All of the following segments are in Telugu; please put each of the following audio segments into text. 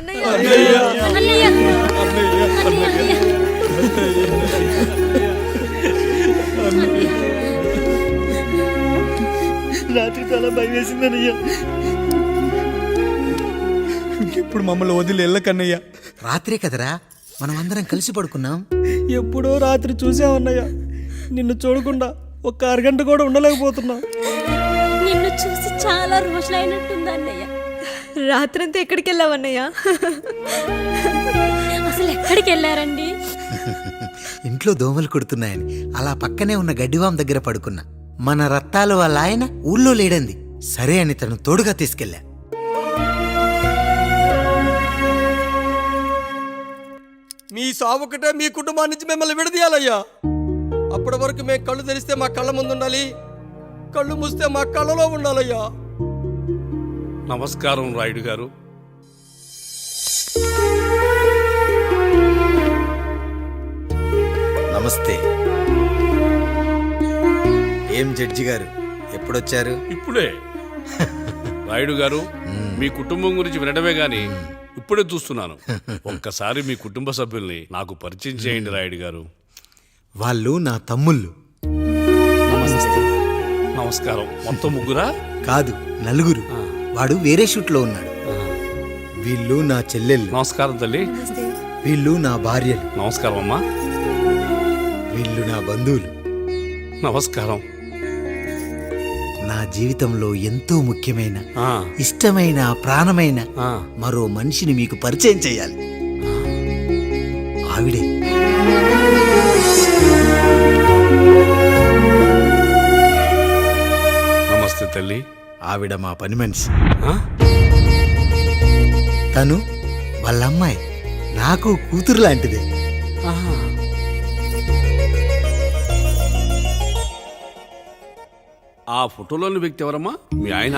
అన్నయ్య అన్నయ్య రాత్రి చాలా భయం వేసిందనయ్యా. ఇప్పుడు మమ్మల్ని వదిలి వెళ్ళకన్నయ్యా. రాత్రే కదరా మనం అందరం కలిసి పడుకున్నాం. ఎప్పుడో రాత్రి చూసామన్నయ్య. నిన్ను చూడకుండా ఒక్క అరగంట కూడా ఉండలేకపోతున్నా. నిన్ను చూసి చాలా రోజులైనట్టుంది అన్నయ్య. రాత్రంతా ఎక్కడికి వెళ్ళావన్నయ్య? అసలు ఎక్కడికి వెళ్ళారండి? ఇంట్లో దోమలు కొడుతున్నాయని అలా పక్కనే ఉన్న గడ్డివాం దగ్గర పడుకున్నా. మన రత్తాలు వాళ్ళ ఆయన ఊళ్ళో లేడంది. సరే అని తను తోడుగా తీసుకెళ్ళా. మీ సావుకటే మీ కుటుంబాన్ని నుంచి మిమ్మల్ని విడదీయాలయ్యా. అప్పటి వరకు మేము కళ్ళు తెరిస్తే మా కళ్ళ ముందు ఉండాలి, కళ్ళు మూస్తే మా కళ్ళలో ఉండాలయ్యా. నమస్కారం రాయుడు గారు. నమస్తే. ఏం జడ్జి గారు ఎప్పుడొచ్చారు? ఇప్పుడే. రాయుడు గారు, మీ కుటుంబం గురించి వినడమే గాని ఇప్పుడే చూస్తున్నాను. ఒక్కసారి మీ కుటుంబ సభ్యుల్ని నాకు పరిచయం చేయండి రాయుడు గారు. వాళ్ళు నా తమ్ముళ్ళు. నమస్కారం. మొత్తం ముగ్గురా? కాదు, నలుగురు. వాడు వేరే షూట్లో ఉన్నాడు. వీళ్ళు నా చెల్లెళ్ళు. నమస్కారం తల్లి. వీళ్ళు నా భార్యలు. నమస్కారం అమ్మా. వీళ్ళు నా బంధువులు. నమస్కారం. నా జీవితంలో ఎంతో ముఖ్యమైన, ఆ, ఇష్టమైన, ప్రాణమైన ఆ. మరో మనిషిని మీకు పరిచయం చేయాలి. ఆవిడే నమస్తే తల్లి. ఆవిడ మా పని మనిషి. ఆ? తను వాళ్ళ అమ్మాయి. నాకు కూతురు లాంటిదే. ఆహా. ఆ ఫోటోలోని వ్యక్తి ఎవరమ్మా? మీ ఆయన?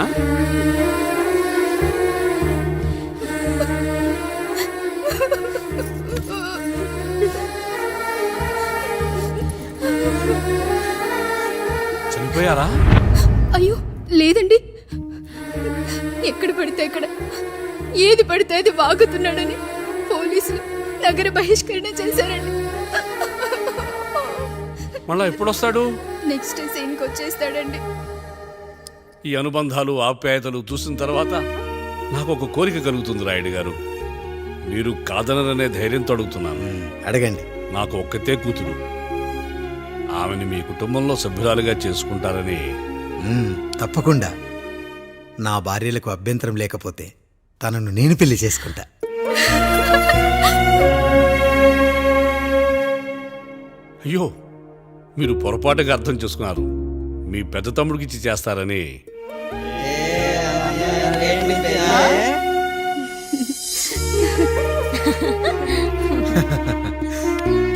చనిపోయారా? అయ్యో లేదండి. ఎక్కడ పడితే అక్కడ, ఏది పడితే అది వాగుతున్నాడని పోలీసులు నగర బహిష్కరణ చేశారండి. మళ్ళా ఎప్పుడొస్తాడు? నెక్స్ట్ సీన్కి వచ్చేస్తాడండి. ఈ అనుబంధాలు, ఆప్యాయతలు చూసిన తర్వాత నాకు ఒక కోరిక కలుగుతుంది రాయుడు గారు. మీరు కాదనరనే ధైర్యంతో అడుగుతున్నాను. అడగండి. నాకు ఒక్కతే కూతురు. ఆమెను మీ కుటుంబంలో సభ్యురాలుగా చేసుకుంటారని. తప్పకుండా. నా భార్యలకు అభ్యంతరం లేకపోతే తనను నేను పెళ్లి చేసుకుంటా. అయ్యో, మీరు పొరపాటుగా అర్థం చేసుకున్నారు. మీ పెద్ద తమ్ముడికి ఇచ్చి చేస్తారని.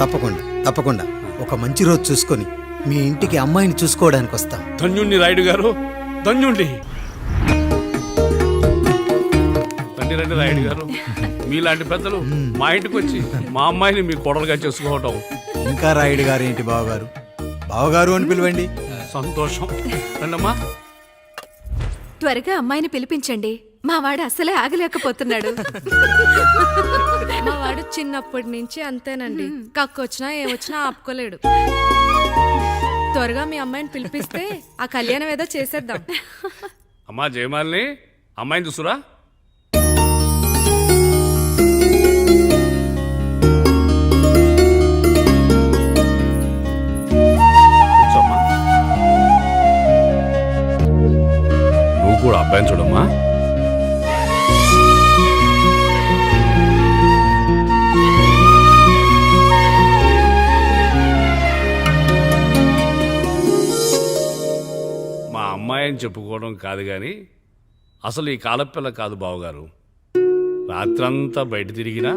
తప్పకుండా తప్పకుండా ఒక మంచి రోజు చూసుకొని మీ ఇంటికి అమ్మాయిని చూసుకోవడానికి వస్తాం. ధన్యుణ్ణి రాయుడు గారు, ధన్యుణ్ణి. రండి రండి రాయుడు గారు. మీలాంటి పెద్దలు మా ఇంటికి వచ్చి మా అమ్మాయిని మీ కోడలుగా చేసుకోవటం. ఇంకా రాయుడు గారు ఏంటి బావగారు? బావగారు అని పిలవండి. సంతోషం. రండమ్మా. త్వరగా అమ్మాయిని పిలిపించండి. మా వాడు అసలే ఆగలేకపోతున్నాడు. మా వాడు చిన్నప్పటి నుంచి అంతేనండి. కక్కొచ్చినా ఏమొచ్చినా ఆపుకోలేడు. త్వరగా మీ అమ్మాయిని పిలిపిస్తే ఆ కళ్యాణం ఏదో చేసేద్దాం. అమ్మా జయమాలిని, అమ్మాయిని చూసురా. కూర్చోమ్మా. నువ్వు కూడా అబ్బాయిని చూడమ్మా. మా అమ్మాయి అని చెప్పుకోవడం కాదు కానీ అసలు ఈ కాలపిల్ల కాదు బావగారు. రాత్రంతా బయట తిరిగినా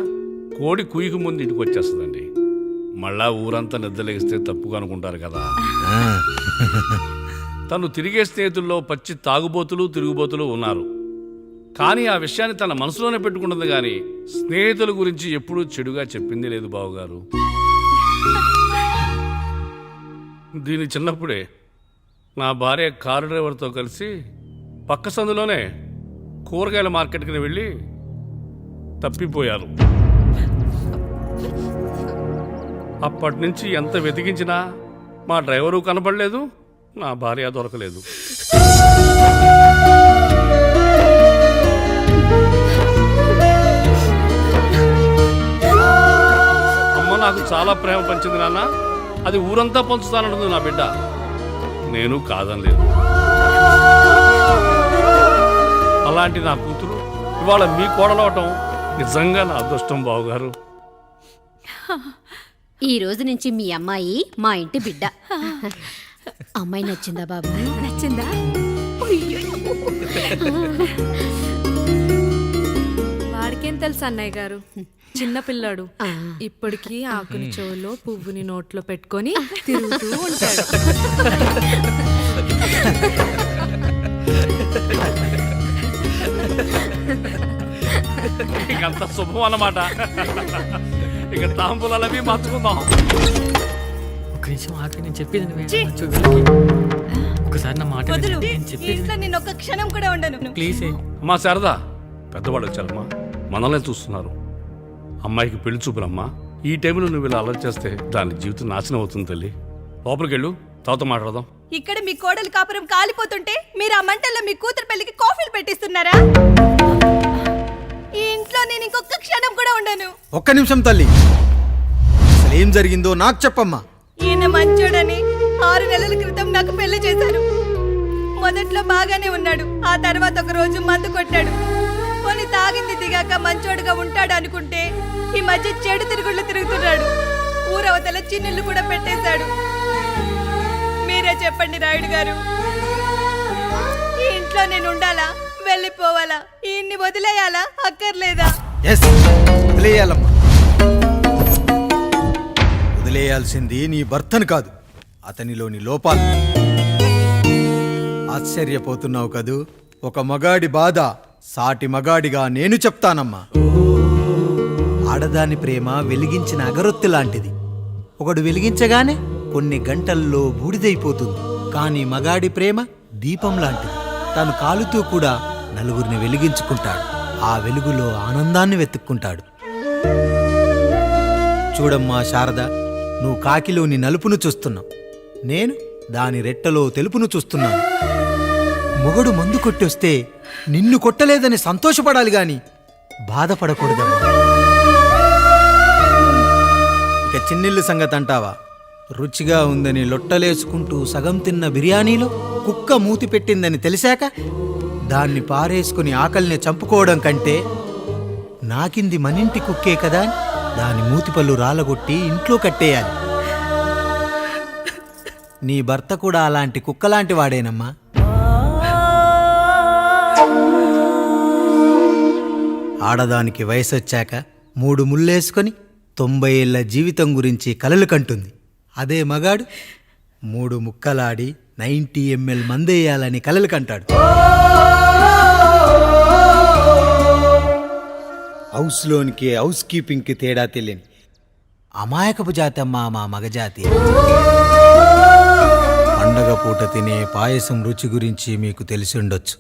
కోడి కుయ్యకు ముందు ఇంటికి వచ్చేస్తుందండి. మళ్ళా ఊరంతా నిద్రలేగిస్తే తప్పుగా అనుకుంటారు కదా. తను తిరిగే స్నేహితుల్లో పచ్చి తాగుబోతులు, తిరుగుబోతులు ఉన్నారు. కానీ ఆ విషయాన్ని తన మనసులోనే పెట్టుకుంటుంది కానీ స్నేహితుల గురించి ఎప్పుడూ చెడుగా చెప్పింది లేదు బావగారు. దీని చిన్నప్పుడే నా భార్య కారు డ్రైవర్తో కలిసి పక్క సందులోనే కూరగాయల మార్కెట్కి వెళ్ళి తప్పిపోయారు. అప్పటి నుంచి ఎంత వెతికించినా మా డ్రైవరు కనపడలేదు, నా భార్య దొరకలేదు. అమ్మ నాకు చాలా ప్రేమ పంచింది నాన్న, అది ఊరంతా పంచుతానంటుంది నా బిడ్డ. నేను కాదనలేదు. అలాంటి నా కూతురు ఇవాళ మీ కోడలవటం నిజంగా నా అదృష్టం బావగారు. ఈ రోజు నుంచి మీ అమ్మాయి మా ఇంటి బిడ్డ. అమ్మాయి నచ్చిందా బాబు? నచ్చిందా? వాడికేం తెలుసు అన్నయ్య గారు, చిన్న పిల్లాడు. ఇప్పటికీ ఆకుని చెవులో పువ్వుని నోట్లో పెట్టుకొని తిరుగుతూ ఉంటాడు. ఇకంత శుభం అన్నమాట. ఇక తాంబూలవి మార్చుకుందాం. ఒక నిమిషం ఆఖరి నేను చెప్పేది నువ్వే. ఒకసారి నా మాట విను. నేను చెప్పేది నేను ఒక్క క్షణం కూడా ఉండను. ప్లీజ్. అమ్మా శారదా, పెద్దవాళ్ళు వచ్చారమ్మా, మనల్ని చూస్తున్నారు. అమ్మాయికి పెళ్లి చూపులమ్మా. ఈ టైంలో నువ్వు ఇలా అలర్ట్ చేస్తే దాని జీవితం నాశనం అవుతుంది తల్లి. లోపలికి వెళ్ళు, తర్వాత మాట్లాడదాం. ఇక్కడ మీ కోడలు కాపురం కాలిపోతుంటే మీరు ఆ మంటల్లో మీ కూతురు పెళ్లికి కాఫీలు పెట్టిస్తున్నారా? ఈ ఇంట్లో నేను ఇంకొక క్షణం కూడా ఉండను. ఒక్క నిమిషం తల్లి, అసలు ఏం జరిగిందో నాకు చెప్పమ్మా. ఈయన మంచోడని 6 నెలల క్రితం నాకు పెళ్లి చేశారు. మొదట్లో బాగానే ఉన్నాడు, ఆ తర్వాత ఒక రోజు మందు కొట్టాడు. పోనీ తాగింది దిగాక మంచోడుగా ఉంటాడు అనుకుంటే ఈ మధ్య చెడు తిరుగుళ్ళు తిరుగుతున్నాడు. ఊరవతల చిన్నిళ్ళు కూడా పెట్టేశాడు. మీరే చెప్పండి రాయుడు గారు, ఈ ఇంట్లో నేను ఉండాలా, వెళ్ళిపోవాలా, ఈయన్ని వదిలేయాలా, అక్కర్లేదా? ఎస్, వదిలేయాలమ్మా. వదిలేయాల్సింది నీ భర్తను కాదు, అతనిలోని లోపాలు. ఆశ్చర్యపోతున్నావు కదూ? ఒక మగాడి బాధ సాటి మగాడిగా నేను చెప్తానమ్మా. ఆడదాని ప్రేమ వెలిగించిన అగరొత్తి లాంటిది. ఒకడు వెలిగించగానే కొన్ని గంటల్లో బూడిదైపోతుంది. కానీ మగాడి ప్రేమ దీపం లాంటిది. తను కాలుతూ కూడా నలుగురిని వెలిగించుకుంటాడు. ఆ వెలుగులో ఆనందాన్ని వెతుక్కుంటాడు. చూడమ్మా శారద, నువ్వు కాకిలోని నలుపును చూస్తున్నావు, నేను దాని రెట్టలో తెలుపును చూస్తున్నాను. మొగడు మందు కొట్టొస్తే నిన్ను కొట్టలేదని సంతోషపడాలి గాని బాధపడకూడదమ్మా. ఇక చిన్నిల్లు సంగతి అంటావా? రుచిగా ఉందని లొట్టలేసుకుంటూ సగం తిన్న బిర్యానీలో కుక్క మూతి పెట్టిందని తెలిసాక దాన్ని పారేసుకుని ఆకలిని చంపుకోవడం కంటే నాకింది మనింటి కుక్కే కదా అని దాని మూతిపళ్ళు రాలగొట్టి ఇంట్లో కట్టేయాలి. నీ భర్త కూడా అలాంటి కుక్కలాంటి వాడేనమ్మా. ఆడదానికి వయసొచ్చాక 3 ముళ్ళేసుకొని 90 ఏళ్ల జీవితం గురించి కలలు కంటుంది. అదే మగాడు 3 ముక్కలాడి 90 ml మందేయాలని కలలు కంటాడు. హౌస్లోనికి హౌస్ కీపింగ్కి తేడా తెలియని అమాయకపు జాతి అమ్మా మా మగజాతి. పండగ పూట తినే పాయసం రుచి గురించి మీకు తెలిసి ఉండొచ్చు.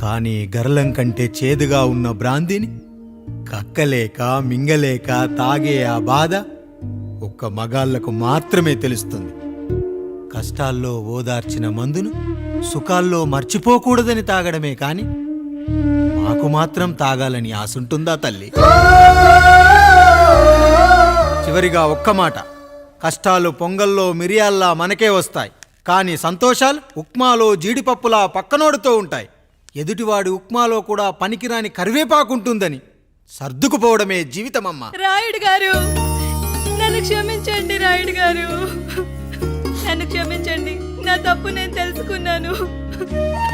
కానీ గర్లం కంటే చేదుగా ఉన్న బ్రాందీని కక్కలేక మింగలేక తాగే ఆ బాధ ఒక్క మగాళ్లకు మాత్రమే తెలుస్తుంది. కష్టాల్లో ఓదార్చిన మందును సుఖాల్లో మర్చిపోకూడదని తాగడమే కాని మాకు మాత్రం తాగాలని ఆశుంటుందా తల్లి? చివరిగా ఒక్క మాట, కష్టాలు పొంగల్లో మిరియాల్లా మనకే వస్తాయి, కానీ సంతోషాలు ఉప్మాలో జీడిపప్పులా పక్కనోడుతూ ఉంటాయి. ఎదుటివాడి ఉప్మాలో కూడా పనికిరాని కరివేపాకుంటుందని సర్దుకుపోవడమే జీవితమమ్మా. రాయుడు గారు, నన్ను క్షమించండి. రాయుడు గారు, నన్ను క్షమించండి. నా తప్పు నేను తెలుసుకున్నాను.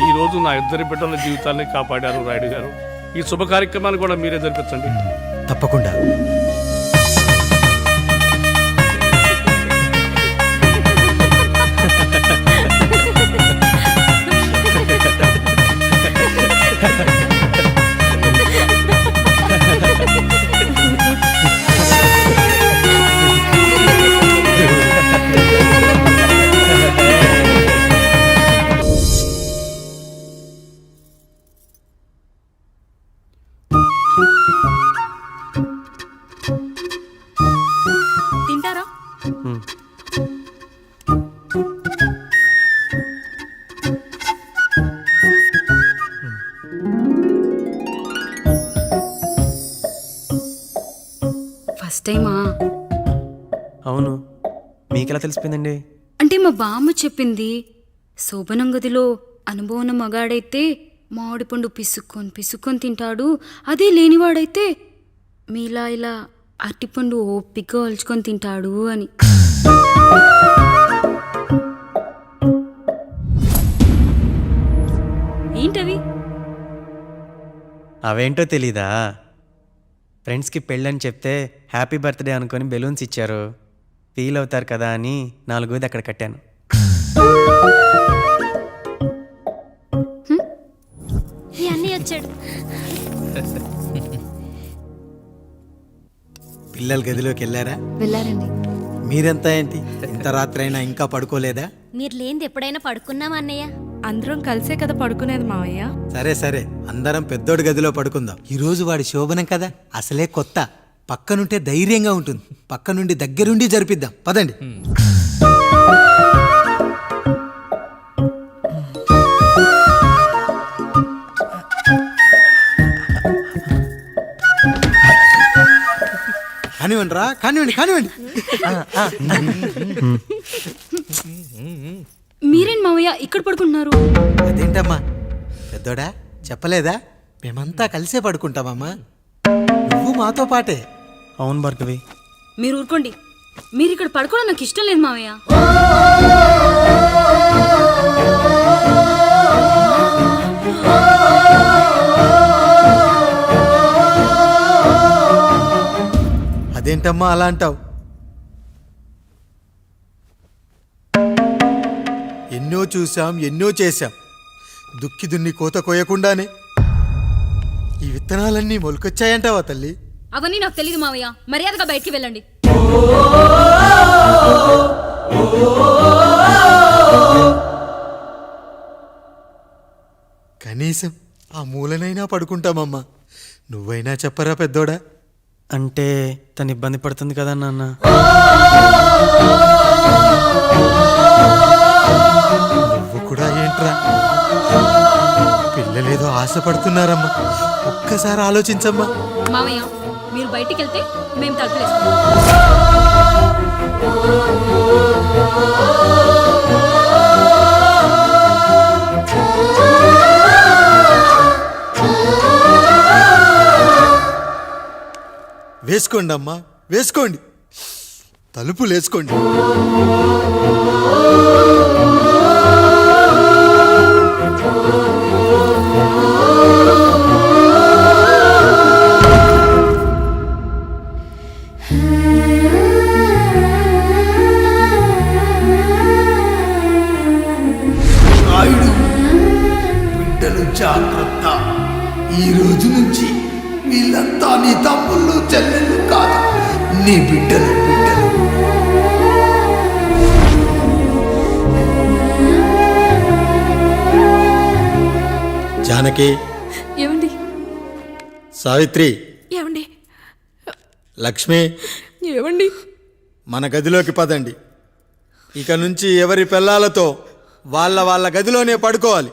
ఈ రోజు నా 2 బిడ్డల జీవితాన్ని కాపాడారు రాయుడు గారు. ఈ శుభ కార్యక్రమాన్ని కూడా మీరే జరిపించండి. తప్పకుండా. టైమా? అవును, మీకెలా తెలిసిపోయిందండి? అంటే మా బామ్మ చెప్పింది. శోభనం గదిలో అనుభవం మగాడైతే మామిడి పండు పిసుక్కొని తింటాడు, అదే లేనివాడైతే మీలా ఇలా అరటిపండు ఓపిగ్గా ఒలుచుకొని తింటాడు అని. ఏంటవి? అవేంటో తెలీదా? ఫ్రెండ్స్కి పెళ్ళని చెప్తే హ్యాపీ బర్త్డే అనుకొని బెలూన్స్ ఇచ్చారు. ఫీల్ అవుతారు కదా అని 4 అక్కడ కట్టాను. ఈ అన్నయ్య వచ్చాడు. పిల్లల గదిలోకి వెళ్ళారా? వెళ్ళారండి. మీరెంత ఏంటి ఇంత రాత్రైనా ఇంకా పడుకోలేదా? మీరు లేనిది ఎప్పుడైనా పడుకున్నామా అన్నయ్య? అందరం కలిసే కదా పడుకునేది మావయ్య. సరే సరే, అందరం పెద్దోడి గదిలో పడుకుందాం. ఈ రోజు వాడి శోభనం కదా, అసలే కొత్త. పక్కనుంటే ధైర్యంగా ఉంటుంది. పక్క నుండి దగ్గరుండి జరిపిద్దాం. పదండి. కానివ్వండి రా, కానివ్వండి. మీరేం మావయ్య ఇక్కడ పడుకుంటున్నారు? అదేంటమ్మా పెద్దోడా, చెప్పలేదా? మేమంతా కలిసే పడుకుంటామమ్మా. నువ్వు మాతో పాటే. అవును భార్గవి. మీరు ఊరుకోండి. మీరు ఇక్కడ పడుకోవడం నాకు ఇష్టం లేదు మావయ్య. అదేంటమ్మా అలా అంటావు? ఎన్నో చూసాం, ఎన్నో చేశాం. దుక్కి దున్ని కోత కోయకుండానే ఈ విత్తనాలన్నీ మొలకొచ్చాయంటావా తల్లి? అవన్నీ నాకు తెలియదు మావయ్య. మర్యాదగా బయటికి వెళ్ళండి. కనీసం ఆ మూలనైనా పడుకుంటామమ్మా. నువ్వైనా చెప్పరా పెద్దోడా? అంటే తను ఇబ్బంది పడుతుంది కదా నాన్న. నువ్వు కూడా ఏంట్రా? పిల్లలేదో ఆశపడుతున్నారమ్మా. ఒక్కసారి ఆలోచించమ్మా. మావయ్య మీరు బయటికి వెళ్తే మేము తలుపులేస్తాం. వేసుకోండి అమ్మా, వేసుకోండి. తలుపులు వేసుకోండి. బిడ్డలు జాగ్రత్త. ఈ రోజు నుంచి వీళ్ళంతా నీ తమ్ముళ్ళు చెల్లెళ్ళు కాదు, నీ బిడ్డలు. జానకి, ఏమండి? సావిత్రి, ఏమండి? లక్ష్మి, ఏమండి? మన గదిలోకి పదండి. ఇక నుంచి ఎవరి పిల్లలతో వాళ్ళ గదిలోనే పడుకోవాలి.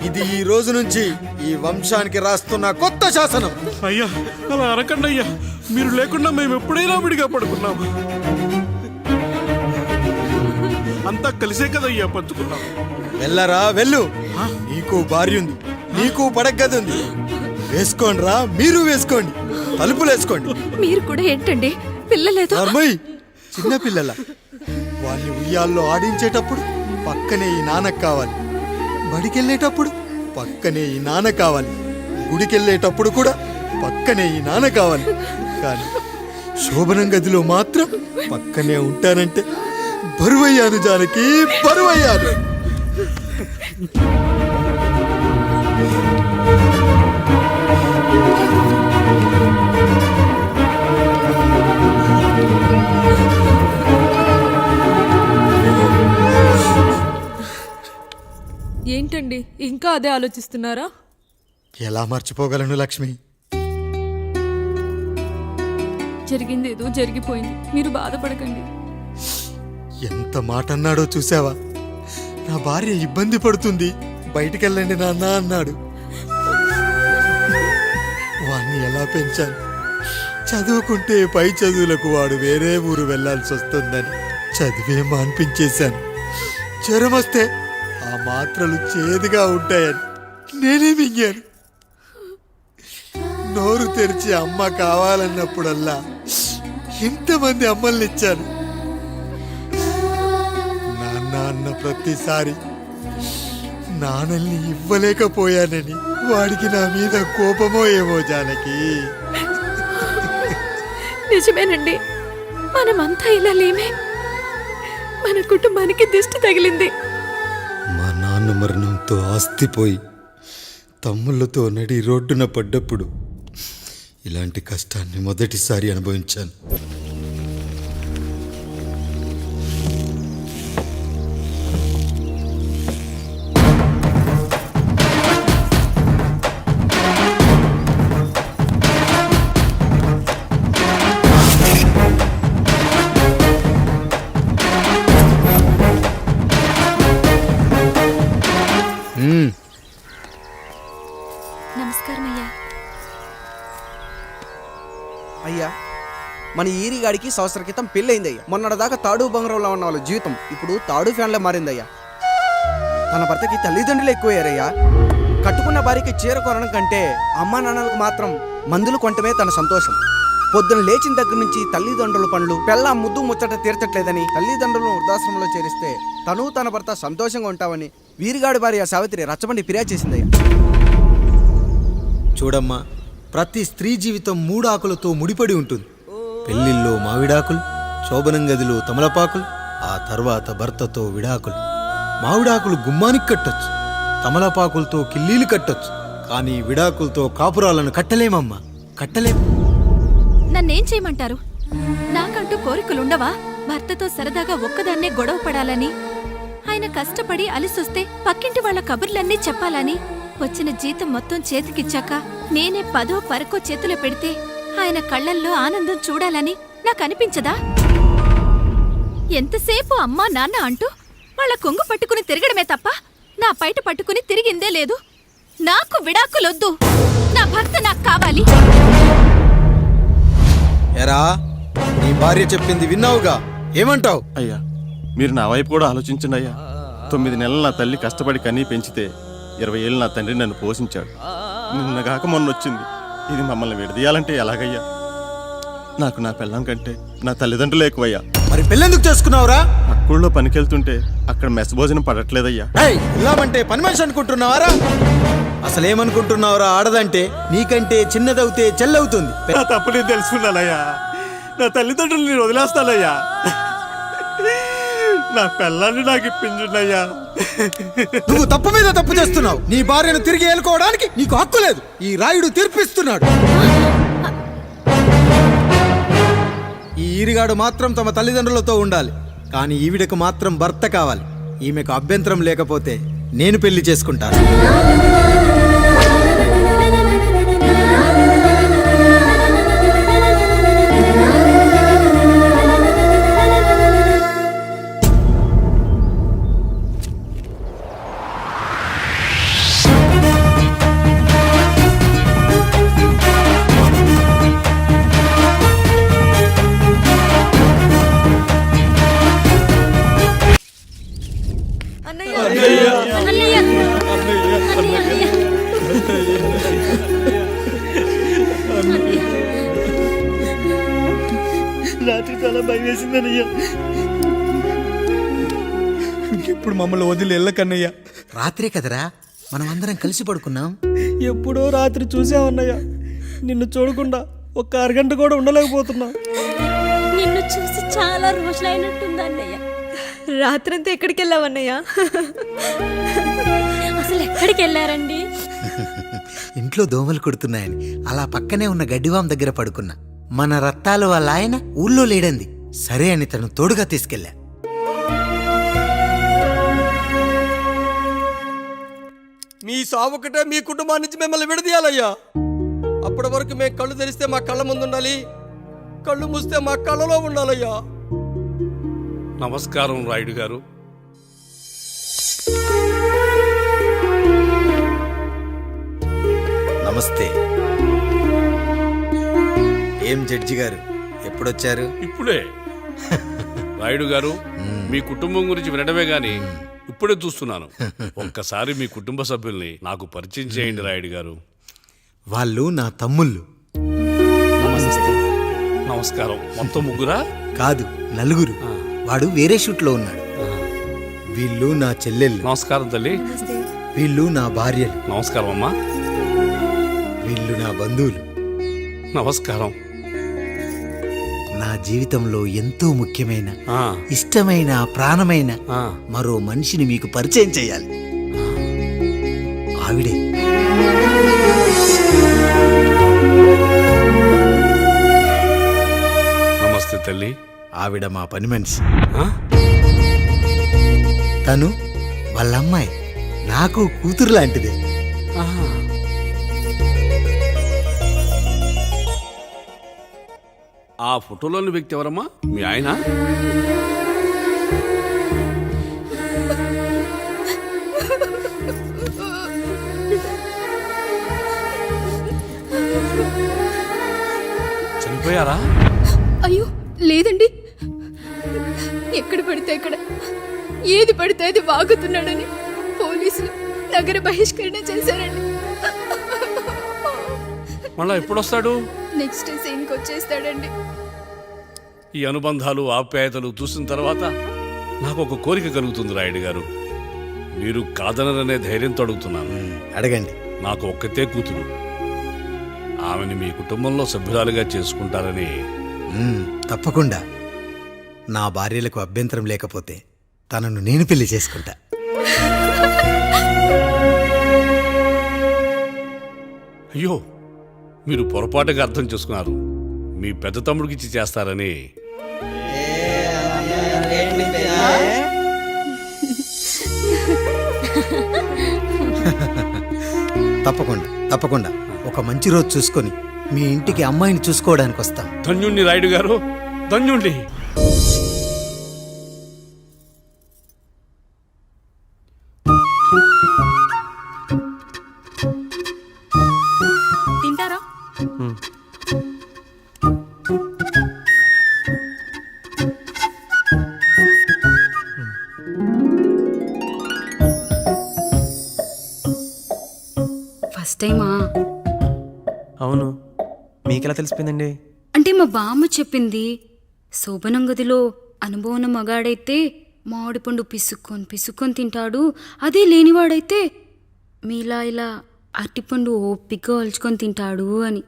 ఇది ఈ రోజు నుంచి ఈ వంశానికి రాస్తున్న కొత్త శాసనం. అయ్యా అలా అరకండి అయ్యా. మీరు లేకుండా మేము ఎప్పుడైనా విడిగా పడుకున్నాం. అంతా కలిసే కదయ్యా పంచుకున్నాం. వెళ్ళరా వెళ్ళు. నీకు భార్య ఉంది, నీకు పడగది ఉంది. వేసుకోండి రా, మీరు వేసుకోండి. తలుపులు వేసుకోండి. మీరు కూడా ఏంటండి పిల్లలేదు? నర్మయ్, చిన్న పిల్లల వాళ్ళని ఉయ్యాల్లో ఆడించేటప్పుడు పక్కనే ఈ నాన్న కావాలి. బడికెళ్ళేటప్పుడు పక్కనే ఈ నాన్న కావాలి. గుడికెళ్ళేటప్పుడు కూడా పక్కనే ఈ నాన్న కావాలి. కానీ శోభనం గదిలో మాత్రం పక్కనే ఉంటానంటే బరువయ్యాను జానకి, బరువయ్యాను. ఏంటండి ఇంకా అదే ఆలోచిస్తున్నారా? ఎలా మర్చిపోగలను లక్ష్మి? జరిగింది ఏదో జరిగిపోయింది, మీరు బాధపడకండి. ఎంత మాట అన్నాడో చూసావా? నా భార్య ఇబ్బంది పడుతుంది, బయటికెళ్ళండి నాన్న అన్నాడు. వాణ్ణి ఎలా పెంచాను? చదువుకుంటే పై చదువులకు వాడు వేరే ఊరు వెళ్లాల్సి వస్తుందని చదివే మాన్పించేశాను. జ్వరం వస్తే ఆ మాత్రలు చేదుగా ఉంటాయని నేనే మింగాను. నోరు తెరిచి అమ్మ కావాలన్నప్పుడల్లా ఎంతమంది అమ్మల్ని ఇచ్చాను. నాన్న అన్న ప్రతిసారి నాన్నల్ని ఇవ్వలేకపోయానని వాడికి నా మీద కోపమో ఏమో జానకి. నిజమేనండి, మనమంతా ఇలా లేమే. మన కుటుంబానికి దిష్టి తగిలింది. మా నాన్న మరణంతో ఆస్తిపోయి తమ్ముళ్ళతో నడి రోడ్డున పడ్డప్పుడు ఇలాంటి కష్టాన్ని మొదటిసారి అనుభవించాను. నమస్కారం అయ్యా. అయ్యా, మన ఈరిగాడికి సంవత్సరం క్రితం పెళ్ళయిందయ్యా. మొన్నటిదాకా తాడు బంగారంలో ఉన్న వాళ్ళ జీవితం ఇప్పుడు తాడు ఫ్యాన్లో మారిందయ్యా. తన భర్తకి తల్లిదండ్రులు ఎక్కువయ్యారయ్యా. కట్టుకున్న భార్యకి చీర కొనడం కంటే అమ్మా నాన్నలకు మాత్రం మందులు కొనటమే తన సంతోషం. పొద్దున లేచిన దగ్గర నుంచి తల్లిదండ్రుల పనులు పెళ్ళ ముద్దు ముచ్చట తీర్చట్లేదని తల్లిదండ్రులను వృద్ధాశ్రమంలో చేరిస్తే తను తన భర్త సంతోషంగా ఉంటామని వీరిగాడి భార్య సావిత్రి రచ్చబండి ఫిర్యాదు చేసిందయ్యా. చూడమ్మా, ప్రతి స్త్రీ జీవితం 3 ఆకులతో ముడిపడి ఉంటుంది. పెళ్లిల్లో మావిడాకులు, శోభనం గదిలో తమలపాకులు, ఆ తర్వాత భర్తతో విడాకులు. మావిడాకులు గుమ్మానికి కట్టొచ్చు, తమలపాకులతో కిల్లీలు కట్టొచ్చు, కానీ విడాకులతో కాపురాలను కట్టలేమమ్మా, కట్టలేము. నన్నేం చేయమంటారు? నాకంటూ కోరికలుండవా? భర్తతో సరదాగా ఒక్కదాన్నే గొడవ పడాలని, ఆయన కష్టపడి అలిసొస్తే పక్కింటి వాళ్ళ కబుర్లన్నీ చెప్పాలని, వచ్చిన జీతం మొత్తం చేతికిచ్చాక నేనే 10వ 12వ చేతిలో పెడితే ఆయన కళ్ళల్లో ఆనందం చూడాలని నాకనిపించదా? ఎంతసేపు అమ్మా నాన్న అంటూ వాళ్ళ కొంగు పట్టుకుని తిరగడమే తప్ప నా పైట పట్టుకుని తిరిగిందే లేదు. నాకు విడాకులొద్దు, నా భర్త నాకు కావాలి. ఎరా, నీ భార్య చెప్పింది విన్నావుగా, ఏమంటావు? అయ్యా, మీరు నా వైపు కూడా ఆలోచించండి అయ్యా. 9 నెలలు నా తల్లి కష్టపడి కన్నీ పెంచితే 20 ఏళ్ళు నా తండ్రి నన్ను పోషించాడు. నిన్నగాక మొన్న వచ్చింది. ఇది మమ్మల్ని విడదీయాలంటే ఎలాగయ్యా? నాకు నా పెళ్ళం కంటే నా తల్లిదండ్రులు ఎక్కువయ్యా. మరి పెళ్ళెందుకు చేసుకున్నావురా? అక్కుల్లో పనికెళ్తుంటే అక్కడ మెస్ భోజనం పడట్లేదయ్యా. ఇల్లామంటే పని మనిషి అనుకుంటున్నావారా? అసలేమనుకుంటున్నావురా? ఆడదంటే నీకంటే చిన్నదవుతే చెల్లవుతుంది. నా తప్పు నేను తెలుసుకున్నానయ్యా. నా తల్లిదండ్రులు నేను వదిలేస్తానయ్యా. నా పెళ్ళాన్ని నాకు ఇప్పించున్నాయ్యా. నువ్వు తప్పు మీద తప్పు చేస్తున్నావు. నీ భార్యను తిరిగి ఏలుకోవడానికి నీకు హక్కు లేదు. ఈ రాయుడు తీర్పిస్తున్నాడు. ఈ ఈరిగాడు మాత్రం తమ తల్లిదండ్రులతో ఉండాలి, కానీ ఈవిడకు మాత్రం భర్త కావాలి. ఈమెకు అభ్యంతరం లేకపోతే నేను పెళ్లి చేసుకుంటాను. రాత్రి చాలా భయం వేసిందనయ్యా. ఇప్పుడు మమ్మల్ని వదిలి వెళ్ళకన్నయ్యా. రాత్రే కదరా మనం అందరం కలిసి పడుకున్నాం. ఎప్పుడో రాత్రి చూసామన్నయ్యా. నిన్ను చూడకుండా ఒక్క అరగంట కూడా ఉండలేకపోతున్నా. నిన్ను చూసి చాలా రోజులైనట్టుంది అన్నయ్య. రాత్రంతా ఎక్కడికి వెళ్ళావన్నయ్యా? అసలు ఎక్కడికి వెళ్ళారండి? ఇంట్లో దోమలు కుడుతున్నాయని అలా పక్కనే ఉన్న గడ్డివాం దగ్గర పడుకున్నా. మన రత్తాలు వాళ్ళ ఆయన ఊళ్ళో లేడంది. సరే అని తను తోడుగా తీసుకెళ్ళా. మీ సావుకటే మీ కుటుంబాన్ని నుంచి మిమ్మల్ని విడదీయాలయ్యా. అప్పటి వరకు మేము కళ్ళు తెరిస్తే మా కళ్ళ ముందు ఉండాలి, కళ్ళు మూస్తే మా కళ్ళలో ఉండాలయ్యా. నమస్కారం రాయుడు గారు. నమస్తే. ఏం జడ్జి గారు ఎప్పుడొచ్చారు? ఇప్పుడే. రాయుడు గారు, మీ కుటుంబం గురించి వినడమే గాని ఇప్పుడే చూస్తున్నాను. ఒక్కసారి మీ కుటుంబ సభ్యుల్ని నాకు పరిచయం చేయండి రాయుడు గారు. వాళ్ళు నా తమ్ముళ్ళు. నమస్కారం. మొత్తం ముగ్గురా? కాదు, నలుగురు. వాడు వేరే షూట్లో ఉన్నాడు. వీళ్ళు నా చెల్లెళ్ళు. నమస్కారం తల్లి. వీళ్ళు నా భార్యలు. నమస్కారం అమ్మా. వీళ్ళు నా బంధువులు. నమస్కారం. నా జీవితంలో ఎంతో ముఖ్యమైన, ఇష్టమైన, ప్రాణమైన మరో మనిషిని మీకు పరిచయం చేయాలి. ఆవిడే. నమస్తే తల్లి. ఆవిడ మా పని మనిషి. తను వాళ్ళ అమ్మాయి. నాకు కూతురు లాంటిదే. ఆ ఫోటోలోని వ్యక్తి ఎవరమ్మా? మీ ఆయన? చనిపోయారా? అయ్యో లేదండి, ఎక్కడ పడితే అక్కడ ఏది పడితే అది వాగుతున్నాడని పోలీసులు నగర బహిష్కరణ చేశారండి. మళ్ళా ఎప్పుడొస్తాడు? నెక్స్ట్ సీన్కి వచ్చేస్తాడండి. ఈ అనుబంధాలు, ఆప్యాయతలు చూసిన తర్వాత నాకు ఒక కోరిక కలుగుతుంది రాయుడు గారు. మీరు కాదనరనే ధైర్యంతో అడుగుతున్నాను. అడగండి. నాకు ఒక్కతే కూతురు. ఆమెను మీ కుటుంబంలో సభ్యురాలుగా చేసుకుంటారని. తప్పకుండా. నా భార్యలకు అభ్యంతరం లేకపోతే తనను నేను పెళ్లి చేసుకుంటా. అయ్యో, మీరు పొరపాటుగా అర్థం చేసుకున్నారు. మీ పెద్ద తమ్ముడికి ఇచ్చి చేస్తారని. తప్పకుండా తప్పకుండా ఒక మంచి రోజు చూసుకొని మీ ఇంటికి అమ్మాయిని చూసుకోవడానికి వస్తాం. ధన్యుణ్ణి రాయుడు గారు, ధన్యుణ్ణి. తింటారా? ఫస్ట్ టైమా? అవును. మీకెలా తెలిసిపోయిందండి? అంటే మా బామ్మ చెప్పింది. శోభనం గదిలో అనుభవం మగాడైతే మామిడిపండు పిసుక్కొని తింటాడు, అదే లేనివాడైతే మీలా ఇలా అరటిపండు ఓపిగ్గా ఒలుచుకొని తింటాడు అని.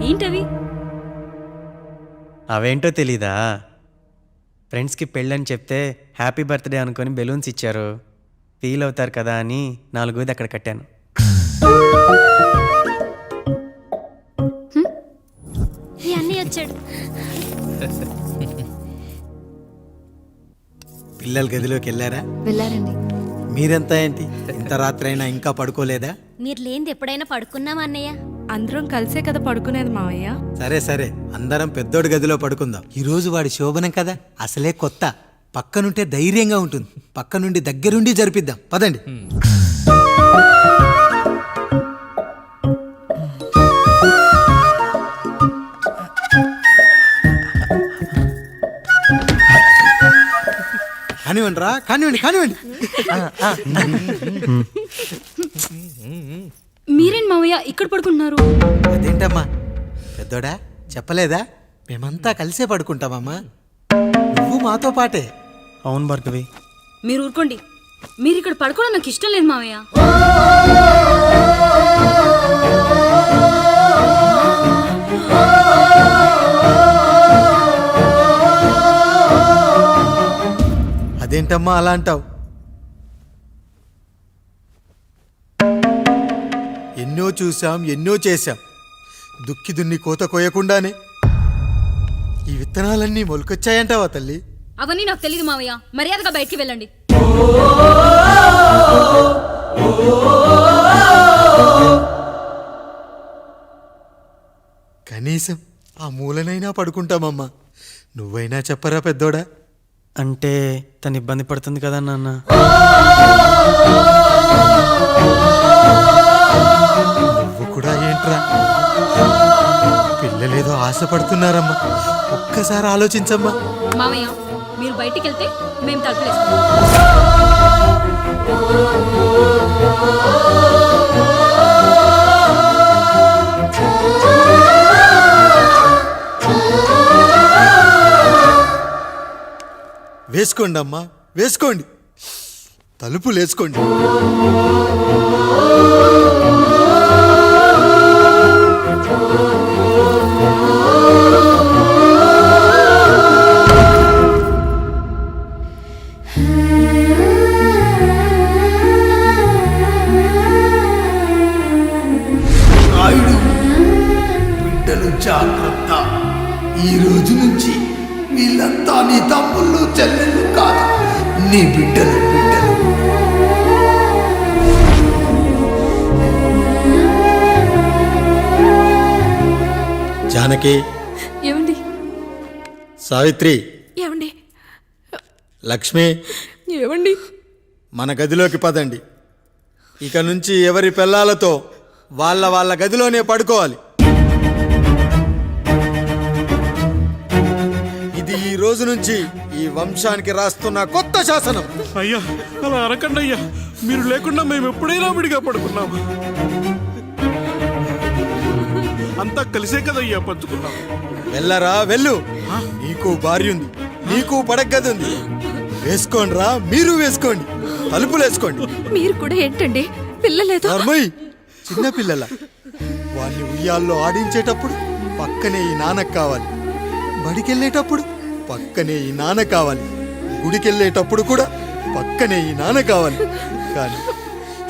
ఏంటవి? అవేంటో తెలీదా? ఫ్రెండ్స్కి పెళ్ళని చెప్తే హ్యాపీ బర్త్డే అనుకొని బెలూన్స్ ఇచ్చారు. ఫీల్ అవుతారు కదా అని 4 అక్కడ కట్టాను. ఈ అన్నీ వచ్చాడు. పిల్లల గదిలోకి వెళ్ళారా? వెళ్ళారండి. మీరెంత ఏంటి ఇంత రాత్రి అయినా ఇంకా పడుకోలేదా? మీరు లేనిది ఎప్పుడైనా పడుకున్నామా అన్నయ్య? అందరం కలిసే కదా పడుకునేది మావయ్య. సరే సరే, అందరం పెద్దోడి గదిలో పడుకుందాం. ఈ రోజు వాడి శోభనం కదా, అసలే కొత్త. పక్కనుంటే ధైర్యంగా ఉంటుంది. పక్క నుండి దగ్గరుండి జరిపిద్దాం. పదండి. కానివ్వండి రా, కానివ్వండి. మీరేం మావయ్య ఇక్కడ పడుకుంటున్నారు? అదేంటమ్మా పెద్దోడా, చెప్పలేదా? మేమంతా కలిసే పడుకుంటామమ్మా. నువ్వు మాతో పాటే. అవును భార్గవి. మీరు ఊరుకోండి. మీరు ఇక్కడ పడుకోవడం నాకు ఇష్టం లేదు మావయ్య. అదేంటమ్మా అలా అంటావు? ఎన్నో చూసాం, ఎన్నో చేశాం. దుక్కి దున్ని కోత కోయకుండానే ఈ విత్తనాలన్నీ మొలకొచ్చాయంటావా తల్లి? అవన్నీ నాకు తెలియదు మావయ్య. మర్యాదగా బయటికి వెళ్ళండి. కనీసం ఆ మూలనైనా పడుకుంటామమ్మా. నువ్వైనా చెప్పరా పెద్దోడా? అంటే తను ఇబ్బంది పడుతుంది కదా నాన్న. నువ్వు కూడా ఏంట్రా? పిల్లలేదో ఆశపడుతున్నారమ్మా, ఒక్కసారి ఆలోచించమ్మా. మామయ్య మీరు బయటికి వెళ్తే మేము తలుపులేస్తాం. వేసుకోండి అమ్మా, వేసుకోండి, తలుపులు వేసుకోండి. నాయుడు బిడ్డలు జాగ్రత్త. ఈ రోజు నుంచి వీళ్ళంతా నీ తమ్ముళ్ళు చెల్లెళ్ళు కాదు, నీ బిడ్డలు. జానకి, ఏమండి సావిత్రి, ఏమండి లక్ష్మి, ఏమండి మన గదిలోకి పదండి. ఇక నుంచి ఎవరి పిల్లలతో వాళ్ళ గదిలోనే పడుకోవాలి. ఇది ఈ రోజు నుంచి ఈ వంశానికి రాస్తున్న కొత్త శాసనం. అయ్యా అలా అరకండి అయ్యా, మీరు లేకుండా మేము ఎప్పుడైనా విడిగా పడుకున్నాము. అంతా కలిసే కదయ్యా పంచుకున్నాం. వెళ్ళరా వెళ్ళు, నీకు భార్య ఉంది, నీకు పడగది ఉంది. వేసుకోండిరా, మీరు వేసుకోండి, తలుపులు వేసుకోండి. మీరు కూడా ఏంటండి పిల్లలేదు? నర్మయ్, చిన్న పిల్లల వాళ్ళని ఉయ్యాల్లో ఆడించేటప్పుడు పక్కనే ఈ నాన్న కావాలి, బడికెళ్ళేటప్పుడు పక్కనే ఈ నాన్న కావాలి, గుడికెళ్ళేటప్పుడు కూడా పక్కనే ఈ నాన్న కావాలి. కానీ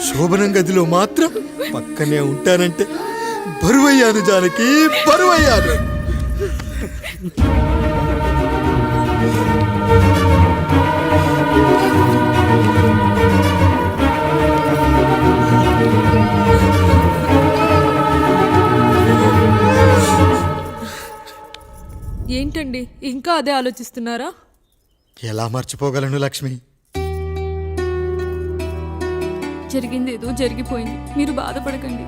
శోభనం గదిలో మాత్రం పక్కనే ఉంటానంటే బరువయ్యాను జానకి, బరువయ్యాను. ఏంటండి ఇంకా అదే ఆలోచిస్తున్నారా? ఎలా మర్చిపోగలను లక్ష్మి? జరిగింది ఏదో జరిగిపోయింది, మీరు బాధపడకండి.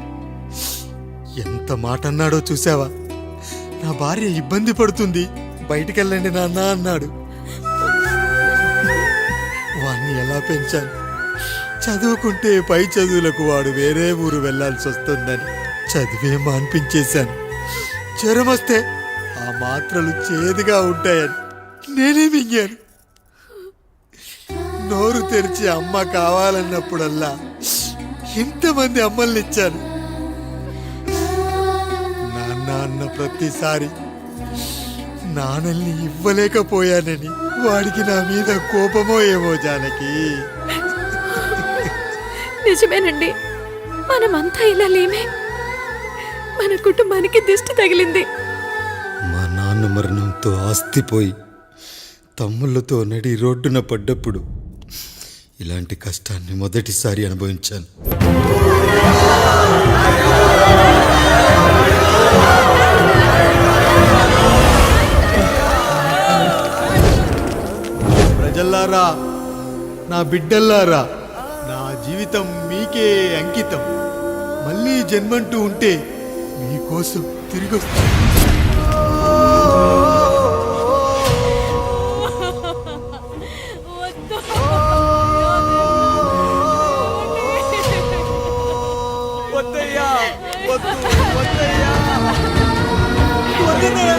ఎంత మాట అన్నాడో చూసావా? నా భార్య ఇబ్బంది పడుతుంది, బయటికెళ్ళండి నాన్న అన్నాడు. వాణ్ణి ఎలా పెంచాను? చదువుకుంటే పై చదువులకు వాడు వేరే ఊరు వెళ్లాల్సి వస్తుందని చదివే మాన్పించేశాను. జ్వరం వస్తే ఆ మాత్రలు చేదుగా ఉంటాయని నేనే మింగాను. నోరు తెరిచి అమ్మ కావాలన్నప్పుడల్లా ఎంతమంది అమ్మల్ని ఇచ్చాను. నాన్న అన్న ప్రతిసారి నాన్నల్ని ఇవ్వలేకపోయానని వాడికి నా మీద కోపమో ఏమో జానకి. నిజమేనండి, మనమంతా ఇలా లేమే. మన కుటుంబానికి దిష్టి తగిలింది. మా నాన్న మరణంతో ఆస్తిపోయి తమ్ముళ్ళతో నడి రోడ్డున పడ్డప్పుడు ఇలాంటి కష్టాన్ని మొదటిసారి అనుభవించాను. ప్రజల్లారా, నా బిడ్డల్లారా, నా జీవితం మీకే అంకితం. మళ్ళీ జన్మంటూ ఉంటే మీకోసం తిరిగి వస్తాను. వద్దయ్యా, వద్దు, వద్దయ్యా, వద్దయ్యా.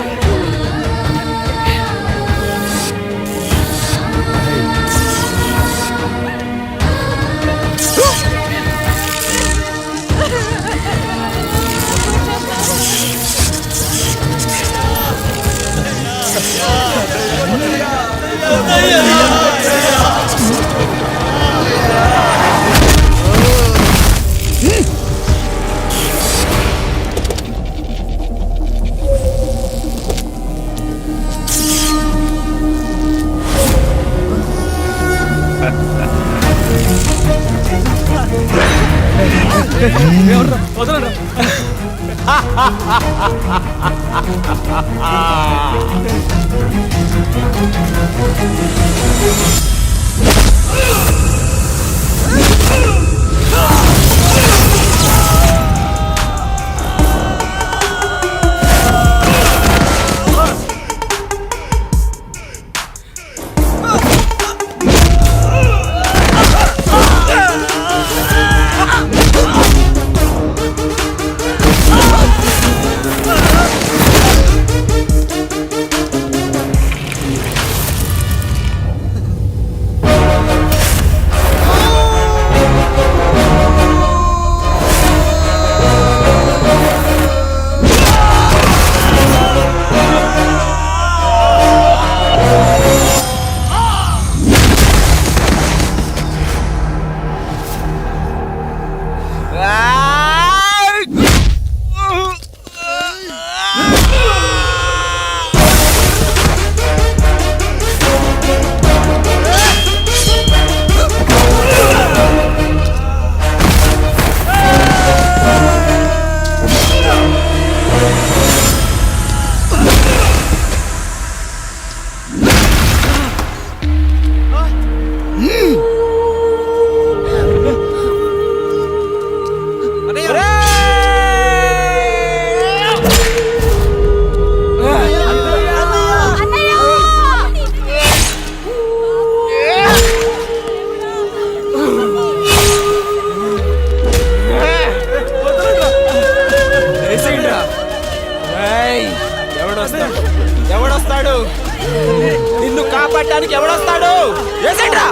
వేసాడు వేసేట్రా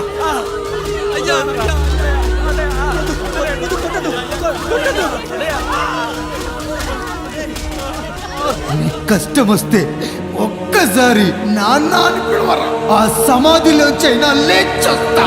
కష్టం వస్తే ఒక్కసారి నాన్న అని పిలవరా ఆ సమాధిలోంచైనా లేచొస్తా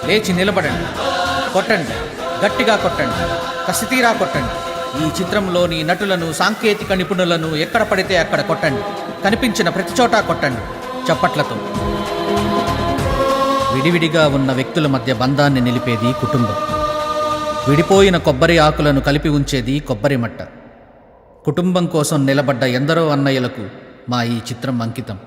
లేచి నిలబడండి, కొట్టండి, గట్టిగా కొట్టండి, కసితీరా కొట్టండి. ఈ చిత్రంలోని నటులను, సాంకేతిక నిపుణులను ఎక్కడ పడితే అక్కడ కొట్టండి. కనిపించిన ప్రతి చోట కొట్టండి చప్పట్లతో. విడివిడిగా ఉన్న వ్యక్తుల మధ్య బంధాన్ని నిలిపేది కుటుంబం. విడిపోయిన కొబ్బరి ఆకులను కలిపి ఉంచేది కొబ్బరి మట్ట. కుటుంబం కోసం నిలబడ్డ ఎందరో అన్నయ్యలకు మా ఈ చిత్రం అంకితం.